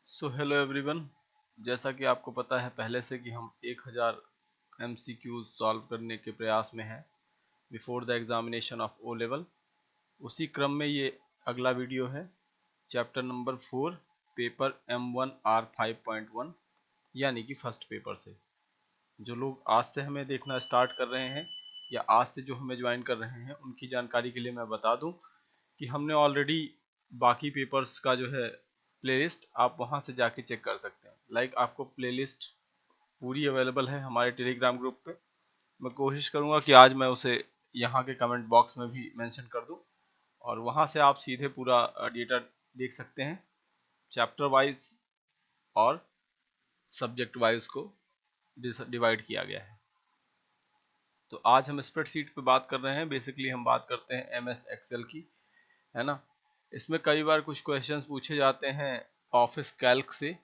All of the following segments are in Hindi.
So hello everyone. जैसा कि आपको पता है पहले से कि हम 1000 MCQ सॉल्व करने के प्रयास में हैं before the examination of O level. उसी क्रम में ये अगला वीडियो है, चैप्टर नंबर 4, पेपर M1R5.1 यानी कि फर्स्ट पेपर से। जो लोग आज से हमें देखना स्टार्ट कर रहे हैं या आज से जो हमें ज्वाइन कर रहे हैं, उनकी जानकारी के लिए मैं बता दूं कि हमने ऑलरेडी बाकी पेपर्स का जो है प्लेलिस्ट आप वहां से जाके चेक कर सकते हैं। आपको प्लेलिस्ट पूरी अवेलेबल है हमारे टेलीग्राम ग्रुप पे। मैं कोशिश करूंगा कि आज मैं उसे यहाँ के कमेंट बॉक्स में भी मेंशन कर दूं और वहां से आप सीधे पूरा डेटा देख सकते हैं। चैप्टर वाइज और सब्जेक्ट वाइज को डिवाइड किया गया है। तो आज हम स्प्रेडशीट पे बात कर रहे हैं। बेसिकली हम बात करते हैं MS एक्सेल की, है ना। इसमें कई बार कुछ क्वेश्चंस पूछे जाते हैं ऑफिस कैल्क से,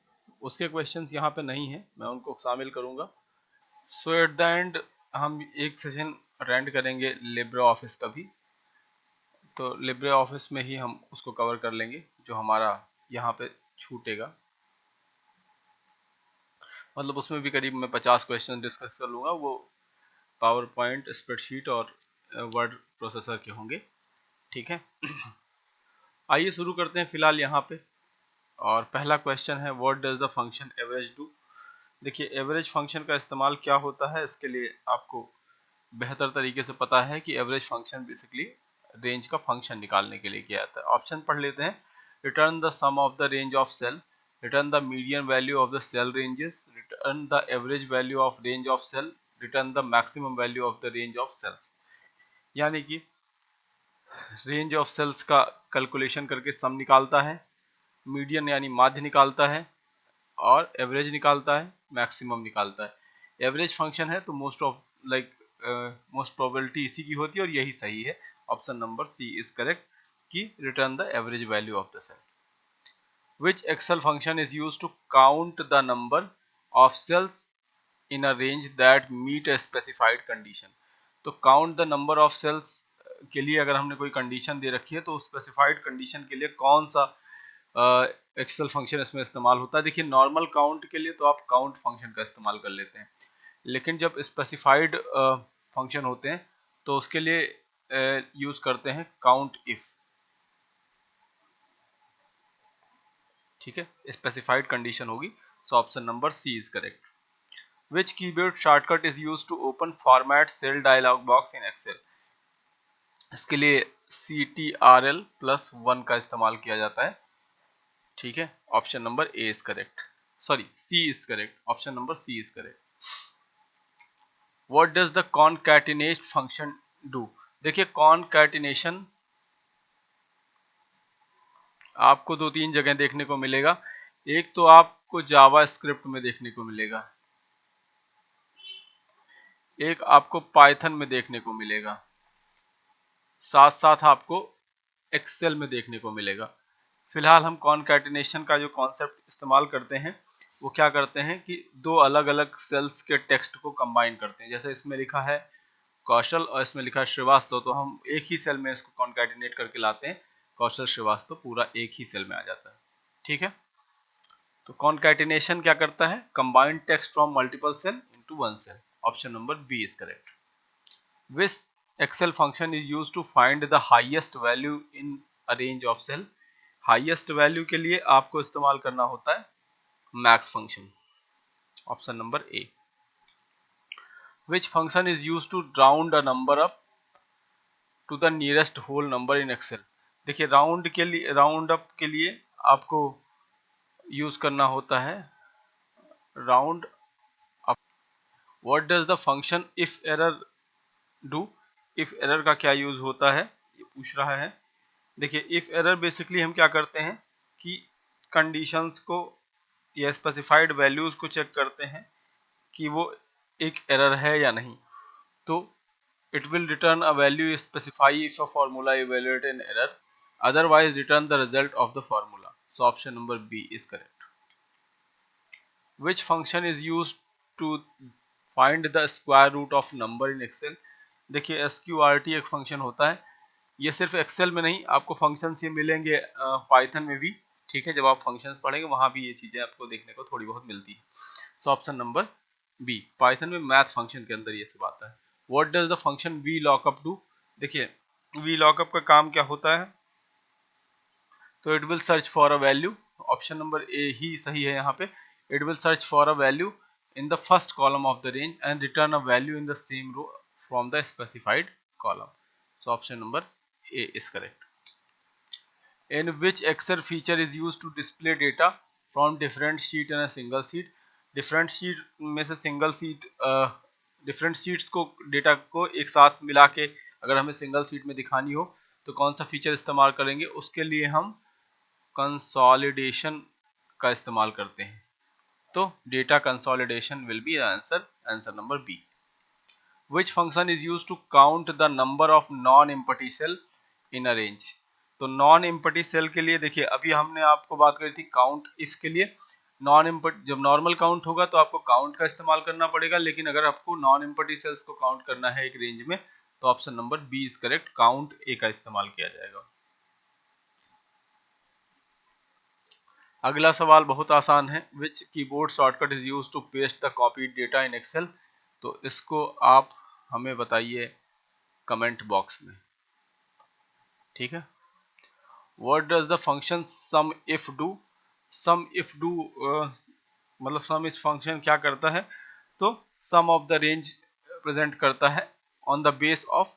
उसके क्वेश्चंस यहाँ पे नहीं है, मैं उनको शामिल करूँगा। सो एट द एंड हम एक सेशन अटेंड करेंगे लिब्रे ऑफिस का भी, तो लिब्रे ऑफिस में ही हम उसको कवर कर लेंगे जो हमारा यहाँ पे छूटेगा। मतलब उसमें भी करीब मैं 50 क्वेश्चन डिस्कस कर लूँगा, वो पावर पॉइंट, स्प्रेडशीट और वर्ड प्रोसेसर के होंगे, ठीक है। आइए शुरू करते हैं फिलहाल यहाँ पे। और पहला क्वेश्चन है, what does the function average do. देखिए एवरेज फंक्शन का इस्तेमाल क्या होता है, इसके लिए आपको बेहतर तरीके से पता है कि एवरेज फंक्शन बेसिकली रेंज का फंक्शन निकालने के लिए किया जाता है। ऑप्शन पढ़ लेते हैं। Return the sum of the range of cell, return the median value of the cell ranges, return the average value of range of cell, return the maximum value of the range of cells. यानी कि रेंज ऑफ सेल्स का कैलकुलेशन करके सम निकालता है, मीडियन यानी माध्य निकालता है, और एवरेज निकालता है, मैक्सिमम निकालता है। एवरेज फंक्शन है तो मोस्ट प्रोबेबिलिटी इसी की होती है और यही सही है। Option number C is correct कि return the average value of the cell. Which Excel function is used to count the number of cells in a range that meet a specified condition. तो count the number of cells के लिए अगर हमने कोई कंडीशन दे रखी है तो स्पेसिफाइड कंडीशन के लिए कौन सा एक्सेल फंक्शन इसमें इस्तेमाल होता है। देखिए नॉर्मल काउंट के लिए तो आप काउंट फंक्शन का इस्तेमाल कर लेते हैं, लेकिन जब स्पेसिफाइड फंक्शन होते हैं तो उसके लिए यूज करते हैं काउंट इफ, ठीक है। स्पेसिफाइड कंडीशन होगी, so option number C is correct. Which keyboard shortcut is use to open format cell dialog box in Excel. इसके लिए CTRL+1 का इस्तेमाल किया जाता है, ठीक है। Option number A is correct, sorry C is correct, option number C is correct. What does the concatenate function do. देखिए कॉनकैटिनेशन आपको दो तीन जगह देखने को मिलेगा। एक तो आपको जावा स्क्रिप्ट में देखने को मिलेगा, एक आपको पाइथन में देखने को मिलेगा, साथ साथ आपको एक्सेल में देखने को मिलेगा। फिलहाल हम कॉनकैटिनेशन का जो कॉन्सेप्ट इस्तेमाल करते हैं वो क्या करते हैं कि दो अलग अलग सेल्स के टेक्स्ट को कंबाइन करते हैं। जैसे इसमें लिखा है कौशल और इसमें लिखा है श्रीवास्तव, तो हम एक ही सेल में इसको कॉन्कैटिनेट करके लाते हैं, कौशल श्रीवास्तव पूरा एक ही सेल में आ जाता है, ठीक है। तो कॉन्कैटिनेशन क्या करता है, combined text from multiple cell into one cell. Option number B is correct. Which Excel function is used to find the highest value in a range of cell. Highest value के लिए आपको इस्तेमाल करना होता है max function, option number A. Which function is used to round a number up to the nearest whole number in Excel. देखिए राउंड अप के लिए आपको यूज करना होता है round up. What does the function if error do. If error का क्या यूज होता है ये पूछ रहा है। देखिए इफ एरर बेसिकली हम क्या करते हैं कि कंडीशंस को या स्पेसिफाइड वैल्यूज को चेक करते हैं कि वो एक एरर है या नहीं। तो it will return a value specify if a formula evaluate an error, otherwise return the result of the formula. So option number B is correct. Which function is used to find the square root of number in Excel। देखिए SQRT एक फंक्शन होता है, ये सिर्फ एक्सेल में नहीं आपको फंक्शन ये मिलेंगे पाइथन में भी, ठीक है, जब आप फंक्शंस पढ़ेंगे वहां भी ये चीजें आपको देखने को थोड़ी बहुत मिलती है। So option number B, Python में मैथ फंक्शन के अंदर ये सब आता है। What does the function V lookup do? देखिए वी लॉकअप का काम क्या होता है, तो it will search for a value, option number A ही सही है यहाँ पे। It will search for a value in the first column of the range and return a value in the same row from the specified column. So option number A is correct. In which Excel feature is used to display data from different sheet in a single sheet? different sheet में से single sheet different sheets को डेटा को एक साथ मिला के अगर हमें सिंगल शीट में दिखानी हो तो कौन सा फीचर इस्तेमाल करेंगे? उसके लिए हम कंसोलिडेशन का इस्तेमाल करते हैं। तो data consolidation will be answer, answer number B. Which function is used to count the number of non-empty cell in a range? तो नॉन एम्प्टी सेल के लिए देखिए अभी हमने आपको बात करी थी काउंट इफ के लिए। नॉन एम्प्टी जब नॉर्मल काउंट होगा तो आपको काउंट का इस्तेमाल करना पड़ेगा, लेकिन अगर आपको नॉन एम्प्टी सेल्स को काउंट करना है एक रेंज में तो option number B is correct, count A का इस्तेमाल किया जाएगा। अगला सवाल बहुत आसान है। Which keyboard shortcut is used to paste the copied data in Excel? तो इसको आप हमें बताइए कमेंट बॉक्स में, ठीक है। What does the function sum if do? sum if do मतलब sum इस फंक्शन क्या करता है, तो sum of the range present करता है on the base of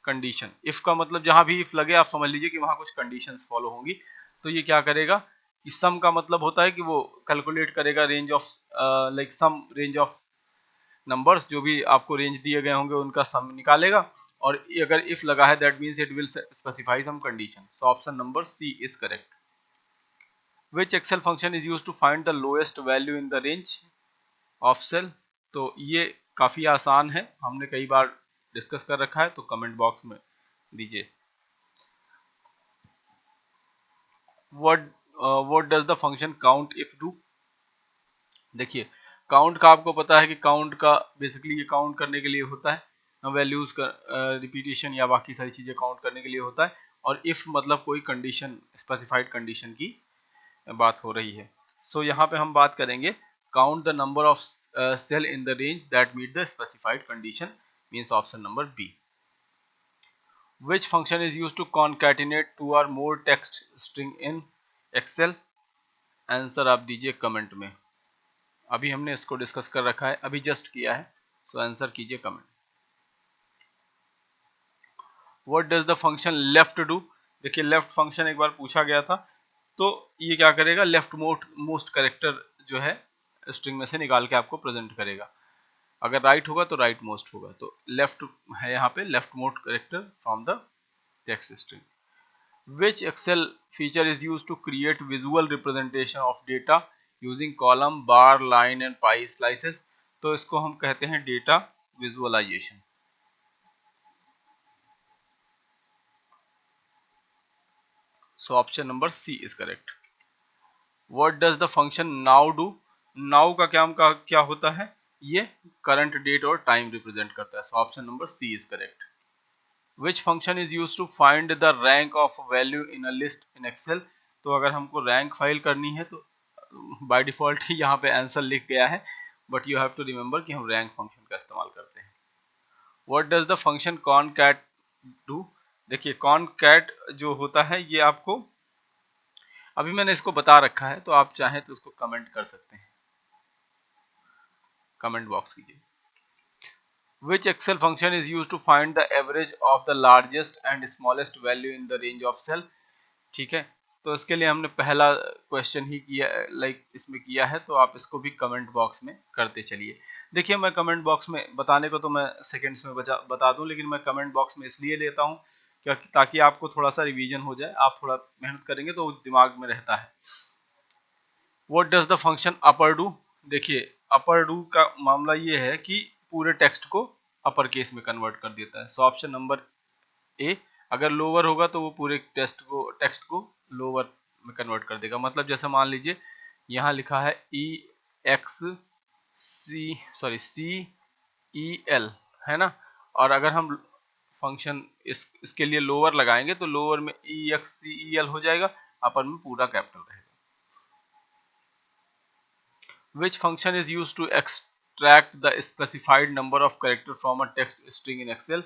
condition. If का मतलब जहां भी इफ लगे आप समझ लीजिए कि वहां कुछ कंडीशंस फॉलो होंगी। तो ये क्या करेगा कि सम का मतलब होता है कि वो कैलकुलेट करेगा range of like sum range of numbers, जो भी आपको रेंज दिए गए होंगे उनका सम निकालेगा, और अगर इफ लगा है that means it will specify some condition. So option number C is correct. Which Excel function is used to find the lowest value in the range of cell? तो ये काफ़ी आसान है, हमने कई बार डिस्कस कर रखा है, तो कमेंट बॉक्स में दीजिए। What does the function count if do? देखिए काउंट का आपको पता है कि काउंट का बेसिकली ये काउंट करने के लिए होता है, वैल्यूज का रिपीटेशन या बाकी सारी चीज़ें काउंट करने के लिए होता है, और इफ मतलब कोई कंडीशन स्पेसिफाइड कंडीशन की बात हो रही है। सो यहाँ पे हम बात करेंगे count the number of cell in the range that meet the specified condition, means option number B. Which function is used to concatenate two or more text string in Excel? Answer आप दीजिए कमेंट में। अभी हमने इसको डिस्कस कर रखा है, अभी जस्ट किया है, सो आंसर कीजिए comment. What does the function left do? देखिए लेफ्ट फंक्शन एक बार पूछा गया था, तो ये क्या करेगा, लेफ्ट मोस्ट कैरेक्टर जो है स्ट्रिंग में से निकाल के आपको प्रेजेंट करेगा। अगर राइट होगा तो राइट मोस्ट होगा, तो लेफ्ट है यहाँ पे, left most character from the text string. Which Excel feature is used to create visual representation of data using column, bar, line and pie slices? तो इसको हम कहते हैं data visualisation. So option number C is correct. What does the function now do? Now का क्या होता है, ये करंट डेट और टाइम रिप्रेजेंट करता है। So option number C is correct. Which function is used to find the rank of value in a list in Excel? तो अगर हमको रैंक फाइल करनी है तो बाय डिफॉल्ट ही यहाँ पे आंसर लिख गया है, but you have to remember कि हम रैंक फंक्शन का इस्तेमाल करते हैं। What does the function concat do? देखिए कॉनकैट जो होता है ये आपको अभी मैंने इसको बता रखा है, तो आप चाहें तो इसको कमेंट कर सकते हैं, कमेंट बॉक्स कीजिए। Which Excel function is used to find the average of the largest and smallest value in the range of cell? ठीक है, तो इसके लिए हमने पहला क्वेश्चन ही किया, इसमें किया है, तो आप इसको भी कमेंट बॉक्स में करते चलिए। देखिए मैं कमेंट बॉक्स में बताने को तो मैं सेकंड्स में बता दूं, लेकिन मैं कमेंट बॉक्स में इसलिए लेता हूं क्योंकि ताकि आपको थोड़ा सा रिवीजन हो जाए, आप थोड़ा मेहनत करेंगे तो दिमाग में रहता है। What does the function upper do? देखिए अपर डू का मामला ये है कि पूरे टेक्स्ट को अपर केस में कन्वर्ट कर देता है। सो ऑप्शन नंबर ए। अगर लोअर होगा तो वो पूरे टेक्स्ट को लोअर में कन्वर्ट कर देगा। मतलब जैसे मान लीजिए यहाँ लिखा है CEL है ना, और अगर हम फंक्शन इसके लिए लोअर लगाएंगे तो लोअर में EXCEL हो जाएगा। अपर में पूरा कैपिटल रहेगा। Which function is used to extract the specified number of character from a text string in Excel?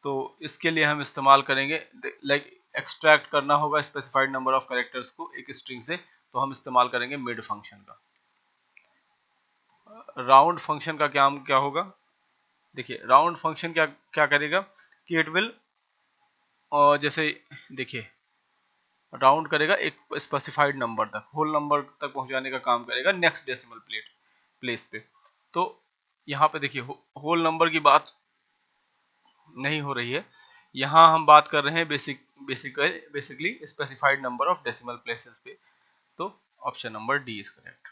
तो इसके लिए हम इस्तेमाल करेंगे लाइक एक्सट्रैक्ट करना होगा स्पेसिफाइड नंबर ऑफ कैरेक्टर्स को एक स्ट्रिंग से, तो हम इस्तेमाल करेंगे मिड फंक्शन का। राउंड फंक्शन का क्या होगा, देखिए राउंड फंक्शन क्या क्या करेगा कि इट विल, और जैसे देखिए राउंड करेगा एक स्पेसिफाइड नंबर तक, होल नंबर तक पहुंचाने का काम करेगा नेक्स्ट डेसिमल प्लेस पे। तो यहाँ पे देखिए होल नंबर की बात नहीं हो रही है, यहाँ हम बात कर रहे हैं basically specified number of decimal places पे। तो option number D is correct.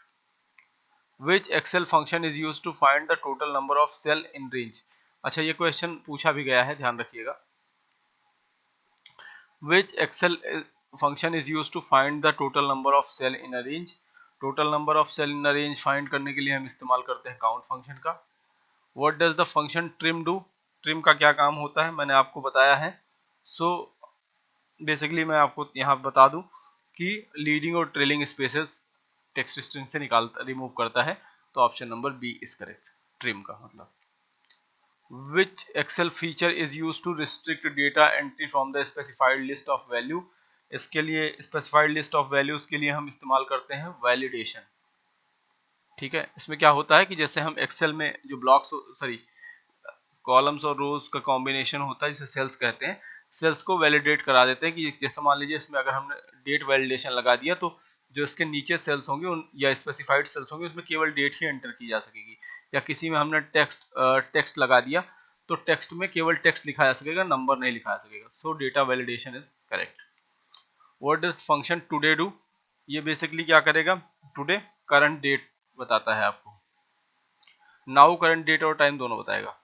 Which Excel function is used to find the total number of cell in range. अच्छा ये क्वेश्चन पूछा भी गया है, ध्यान रखिएगा। Which Excel function is used to find the total number of cell in a range? Total number of cell in a range find करने के लिए हम इस्तेमाल करते हैं count function का। What does the function trim do? Trim का क्या काम होता है मैंने आपको बताया है। So basically मैं आपको यहाँ बता दूँ कि लीडिंग और ट्रेलिंग स्पेसेस टेक्स्ट स्ट्रिंग से रिमूव करता है। तो option number B is correct, trim का मतलब। Which Excel feature is used to restrict data entry from the specified list of value? इसके लिए specified list of values के लिए हम इस्तेमाल करते हैं validation। ठीक है, इसमें क्या होता है कि जैसे हम Excel में जो ब्लॉक्स सॉरी कॉलम्स और रोज का कॉम्बिनेशन होता है जिसे सेल्स कहते हैं, सेल्स को वैलिडेट करा देते हैं कि जैसे मान लीजिए इसमें अगर हमने डेट वैलिडेशन लगा दिया तो जो इसके नीचे सेल्स होंगे उन या स्पेसिफाइड सेल्स होंगे उसमें केवल डेट ही एंटर की जा सकेगी, या किसी में हमने टेक्स्ट लगा दिया तो टेक्स्ट में केवल टेक्स्ट लिखा जा सकेगा, नंबर नहीं लिखा जा सकेगा। सो data validation is correct. What does function today do? ये बेसिकली क्या करेगा, टुडे करंट डेट बताता है आपको, नाउ करंट डेट और टाइम दोनों बताएगा।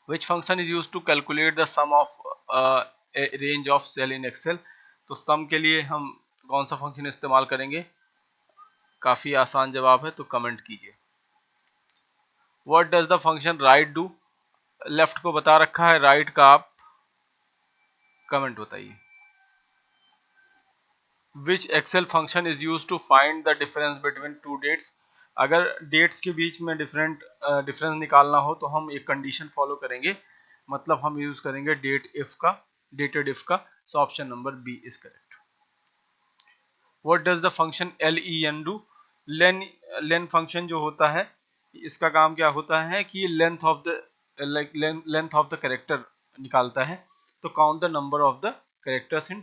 Which function is used to calculate the sum of a range of cell in Excel? तो sum के लिए हम कौन सा फंक्शन इस्तेमाल करेंगे, काफी आसान जवाब है, तो कमेंट कीजिए। What does the function right do? Left को बता रखा है, राइट का आप कमेंट बताइए। Which Excel function is used to find the difference between two dates? अगर डेट्स के बीच में डिफरेंस निकालना हो तो हम एक कंडीशन फॉलो करेंगे, मतलब हम यूज करेंगे डेटेड इफ का। So option number B is correct. What does the function len do? Len function जो होता है इसका काम क्या होता है कि लेंथ ऑफ द कैरेक्टर निकालता है। तो count the number of the characters in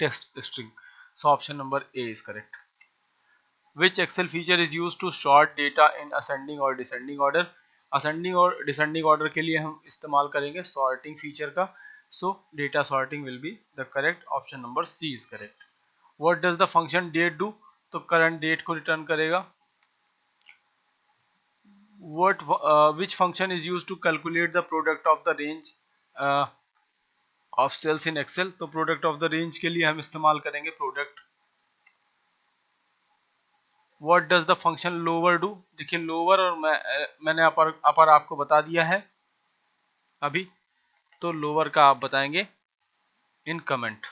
text string. So option number A is correct. Which Excel feature is used to sort data in ascending or descending order? Ascending और डिसेंडिंग ऑर्डर के लिए हम इस्तेमाल करेंगे सॉर्टिंग फीचर का। So data sorting will be the correct, option number C is correct. What does the function date do? तो करंट डेट को रिटर्न करेगा। which function is used to calculate the product of the range of cells in Excel? तो प्रोडक्ट ऑफ द रेंज के लिए हम इस्तेमाल करेंगे product. What does the function lower do? देखिए लोअर और मैंने अपर आपको बता दिया है अभी, तो लोअर का आप बताएंगे इन कमेंट।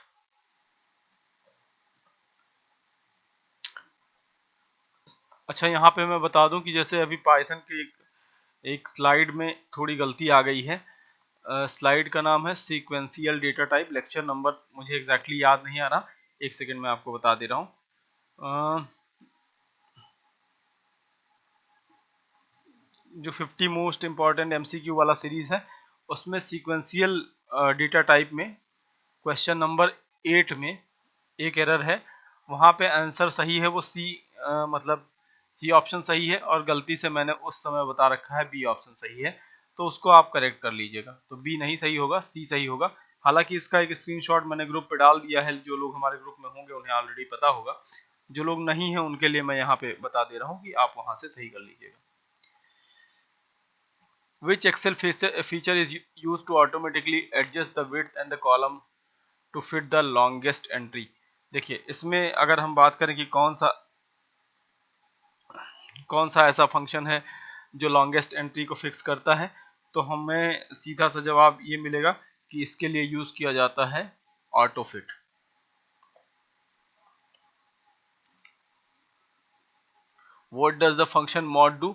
अच्छा यहाँ पे मैं बता दूं कि जैसे अभी पाइथन की एक स्लाइड में थोड़ी गलती आ गई है। स्लाइड का नाम है sequential data type, lecture number मुझे एग्जैक्टली याद नहीं आ रहा, एक सेकेंड में आपको बता दे रहा हूँ। जो 50 मोस्ट इम्पॉर्टेंट एमसीक्यू वाला सीरीज है उसमें सीक्वेंशियल डेटा टाइप में क्वेश्चन नंबर 8 में एक एरर है, वहाँ पे आंसर सही है वो सी, मतलब सी ऑप्शन सही है और गलती से मैंने उस समय बता रखा है बी ऑप्शन सही है, तो उसको आप करेक्ट कर लीजिएगा। तो बी नहीं सही होगा, सी सही होगा। हालांकि इसका एक स्क्रीनशॉट मैंने ग्रुप पे डाल दिया है, जो लोग हमारे ग्रुप में होंगे उन्हें ऑलरेडी पता होगा, जो लोग नहीं हैं उनके लिए मैं यहाँ पे बता दे रहा हूँ कि आप वहाँ से सही कर लीजिएगा। Which Excel feature is used to automatically adjust the width and the column to fit the longest entry? देखिए इसमें अगर हम बात करें कि कौन सा ऐसा फंक्शन है जो लॉन्गेस्ट एंट्री को फिक्स करता है, तो हमें सीधा सा जवाब ये मिलेगा कि इसके लिए यूज किया जाता है Autofit. What does the function mod do?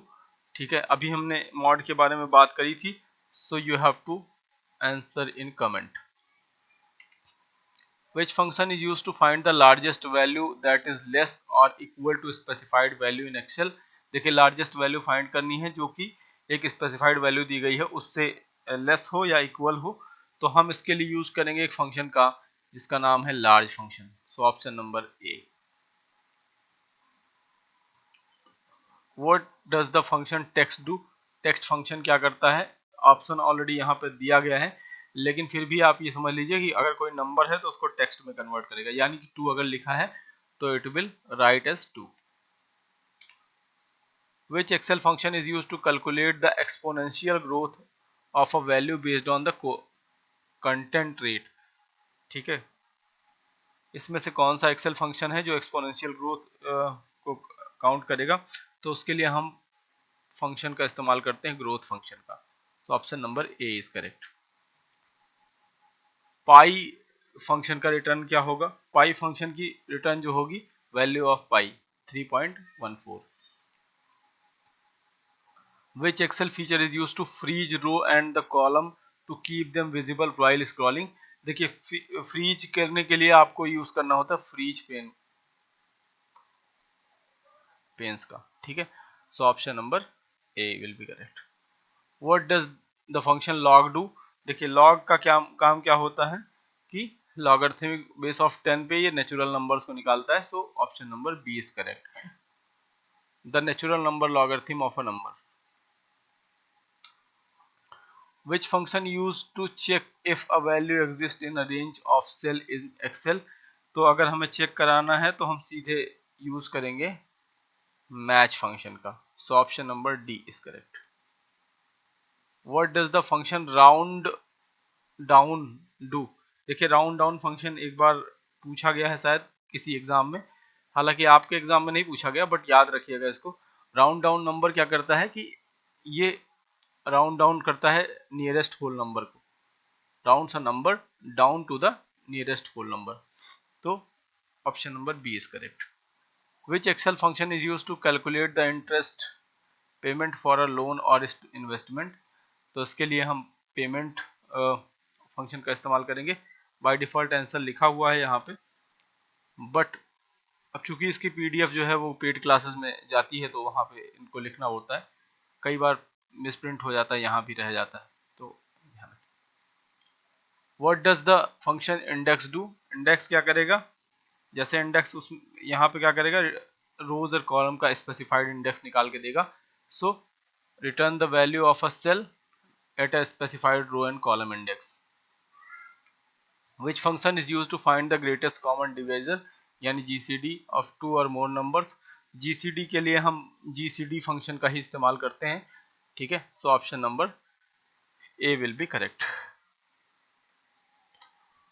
ठीक है, अभी हमने मॉड के बारे में बात करी थी, so you have to answer in comment. Which function is used to find the largest value that is less or equal to specified value in Excel? देखिए लार्जेस्ट वैल्यू फाइंड करनी है जो कि एक स्पेसिफाइड वैल्यू दी गई है उससे लेस हो या इक्वल हो, तो हम इसके लिए यूज करेंगे एक फंक्शन का जिसका नाम है large function. So option number A. What does the function text do? Text function क्या करता है? ऑप्शन ऑलरेडी यहाँ पे दिया गया है, लेकिन फिर भी आप ये समझ लीजिए कि अगर कोई नंबर है तो उसको टेक्स्ट में कन्वर्ट करेगा, यानी कि 2 अगर लिखा है तो it will write as 2। Which Excel function is used to calculate the exponential growth of a value based on the content rate? ठीक है, इसमें से कौन सा एक्सेल फंक्शन है जो एक्सपोनेंशियल ग्रोथ को काउंट करेगा? तो उसके लिए हम फंक्शन का इस्तेमाल करते हैं ग्रोथ फंक्शन का। तो option number A is correct. Pi function का रिटर्न क्या होगा? पाई फंक्शन की रिटर्न जो होगी value of pi 3.14। Which Excel feature is used to freeze row and the column to keep them visible while scrolling? देखिए फ्रीज करने के लिए आपको यूज करना होता है फ्रीज पेन्स का। ठीक है, so option number A will be correct. What does the function log do? देखिए लॉग का क्या काम क्या होता है कि लॉगरिथमिक बेस ऑफ 10 पे ये नेचुरल नंबर्स को निकालता है। So option number B is correct, the natural number logarithm of a number. Which function used to check if a value exists in a range of cell in Excel? तो अगर हमें चेक कराना है तो हम सीधे यूज करेंगे मैच फंक्शन का। So option number D is correct. What does the function round down do? देखिए राउंड डाउन फंक्शन एक बार पूछा गया है शायद किसी एग्जाम में, हालांकि आपके एग्जाम में नहीं पूछा गया, बट याद रखिएगा इसको। राउंड डाउन नंबर क्या करता है कि ये राउंड डाउन करता है नियरेस्ट होल नंबर को, rounds a number down to the nearest whole number. तो option number B is correct. Which Excel function is used to calculate the interest payment for a loan or investment? तो इसके लिए हम पेमेंट फंक्शन का इस्तेमाल करेंगे। बाय डिफॉल्ट आंसर लिखा हुआ है यहाँ पे, बट अब चूंकि इसकी पीडीएफ जो है वो पेड क्लासेस में जाती है तो वहाँ पे इनको लिखना होता है, कई बार मिसप्रिंट हो जाता है, यहाँ भी रह जाता है, तो ध्यान रखिए। What does the function index do? Index क्या करेगा? जैसे इंडेक्स उस यहाँ पे क्या करेगा, रोज और कॉलम का स्पेसिफाइड इंडेक्स निकाल के देगा। So return the value of a cell at a specified row and column index. Which function is used to find the greatest common divisor यानी GCD of 2 or more numbers? GCD के लिए हम GCD फंक्शन का ही इस्तेमाल करते हैं। ठीक है, so option number A will be correct.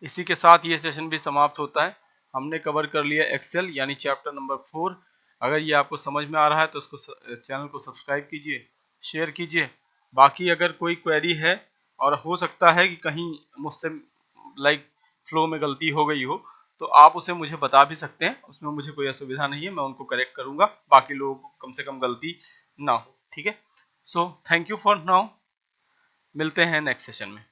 इसी के साथ ये सेशन भी समाप्त होता है। हमने कवर कर लिया एक्सेल यानी चैप्टर नंबर 4। अगर ये आपको समझ में आ रहा है तो इसको चैनल को सब्सक्राइब कीजिए, शेयर कीजिए। बाकी अगर कोई क्वेरी है और हो सकता है कि कहीं मुझसे फ्लो में गलती हो गई हो तो आप उसे मुझे बता भी सकते हैं, उसमें मुझे कोई असुविधा नहीं है, मैं उनको करेक्ट करूंगा, बाकी लोगों को कम से कम गलती ना हो। ठीक है, so thank you for now, मिलते हैं नेक्स्ट सेशन में।